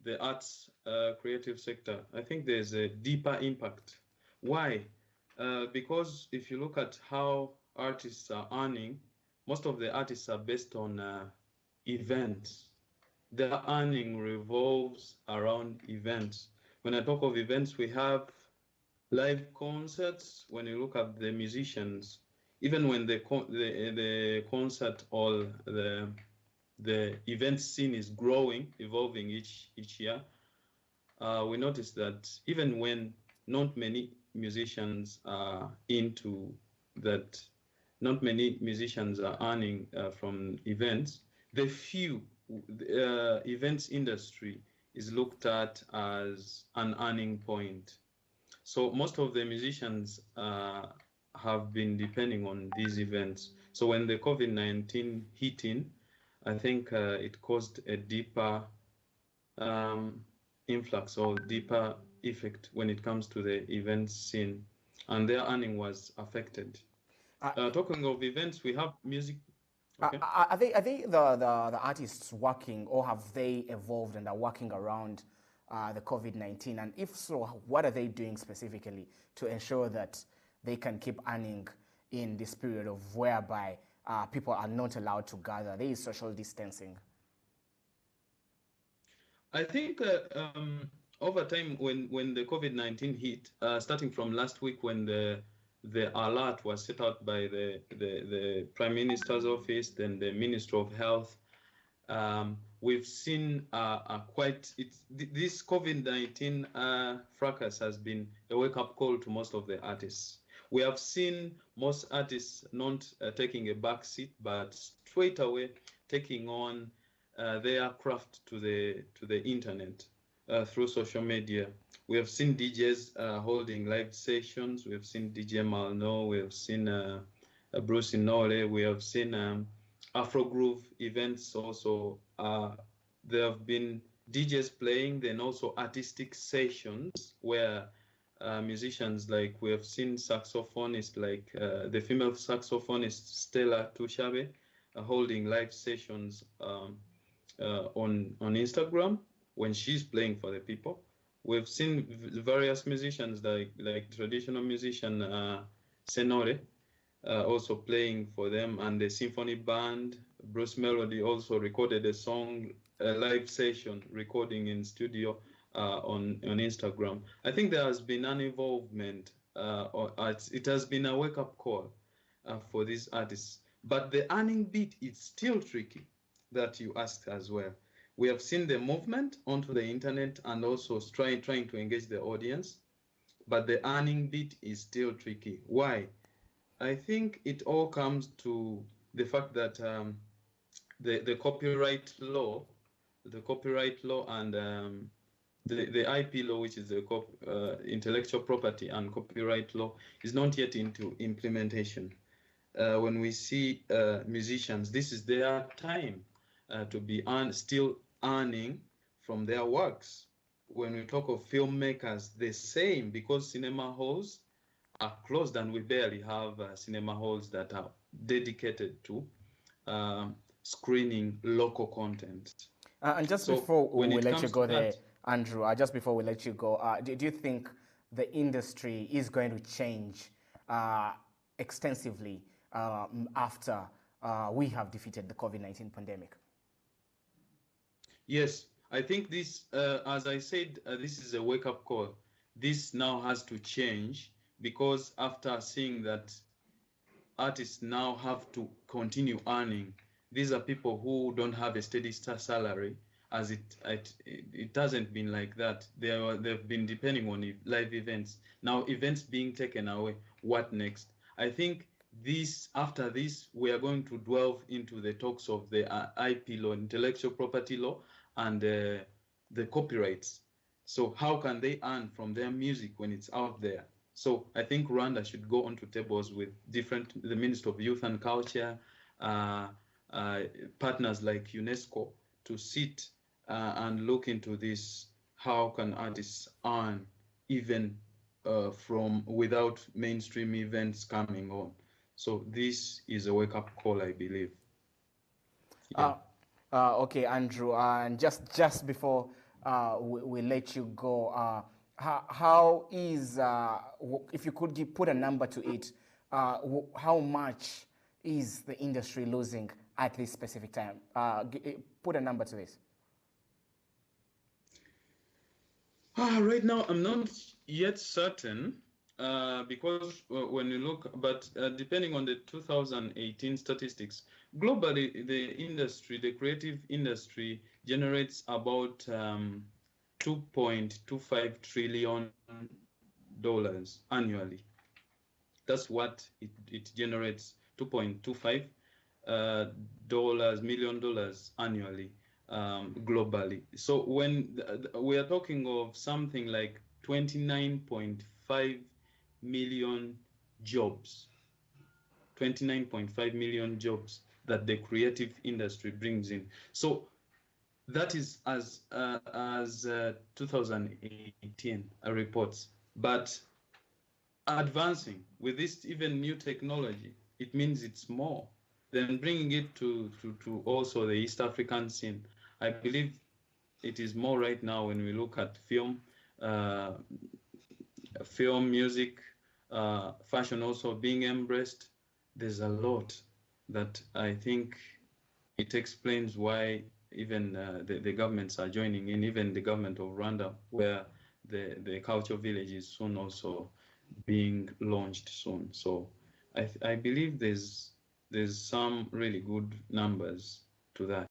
the arts creative sector, I think there's a deeper impact. Why? Because if you look at how artists are earning, most of the artists are based on events. Their earning revolves around events. When I talk of events, we have live concerts. When you look at the musicians, even when the concert or the event scene is growing, evolving each year, we notice that even when not many musicians are into that, not many musicians are earning from events, the few events industry is looked at as an earning point. So most of the musicians have been depending on these events. So when the COVID-19 hit in, I think it caused a deeper influx or deeper effect when it comes to the event scene, and their earning was affected. Talking of events, we have music. Okay. Are they the artists working, or have they evolved and are working around the COVID-19? And if so, what are they doing specifically to ensure that they can keep earning in this period of whereby people are not allowed to gather? There is social distancing. I think over time, when the COVID-19 hit, starting from last week when the alert was set out by the Prime Minister's office, then the Minister of Health, we've seen this COVID-19 fracas has been a wake-up call to most of the artists. We have seen most artists not taking a back seat, but straight away taking on their craft to the internet through social media. We have seen DJs holding live sessions. We have seen DJ Malno. We have seen Bruce Inole. We have seen Afro Groove events also. There have been DJs playing, then also artistic sessions where musicians, like we have seen saxophonists like the female saxophonist Stella Tushabe holding live sessions on Instagram when she's playing for the people. We've seen various musicians like traditional musician Senore also playing for them, and the symphony band. Bruce Melody also recorded a song, a live session recording in studio on Instagram. I think there has been an involvement, it has been a wake-up call for these artists. But the earning bit is still tricky, that you asked as well. We have seen the movement onto the internet and also trying to engage the audience, but the earning bit is still tricky. Why? I think it all comes to the fact that the copyright law and the IP law, which is the intellectual property and copyright law, is not yet into implementation. When we see musicians, this is their time to be still earning from their works. When we talk of filmmakers, the same, because cinema halls are closed and we barely have cinema halls that are dedicated to screening local content. And just before we let you go there, Andrew, just before we let you go, do you think the industry is going to change extensively after we have defeated the COVID-19 pandemic? Yes, I think this, as I said, this is a wake-up call. This now has to change, because after seeing that artists now have to continue earning, these are people who don't have a steady salary, as it hasn't been like that. They've been depending on live events. Now events being taken away, what next? I think after this, we are going to delve into the talks of the IP law, intellectual property law, and the copyrights. So how can they earn from their music when it's out there? So I think Rwanda should go onto tables with the Minister of Youth and Culture, partners like UNESCO, to sit and look into this. How can artists earn even from without mainstream events coming on? So this is a wake-up call, I believe. Yeah. Okay, Andrew, and just before we let you go. How is, if you could put a number to it, how much is the industry losing at this specific time? Put a number to this. Right now, I'm not yet certain because when you look, but depending on the 2018 statistics, globally, the industry, the creative industry, generates about $2.25 trillion annually. That's what it generates, $2.25 million annually. Globally. So when we are talking of something like 29.5 million jobs, 29.5 million jobs that the creative industry brings in. So that is as 2018 reports. But advancing with this even new technology, it means it's more. Then bringing it to also the East African scene. I believe it is more right now when we look at film, music, fashion also being embraced. There's a lot that I think it explains why even the governments are joining in, even the government of Rwanda, where the culture village is soon also being launched soon. So I believe there's some really good numbers to that.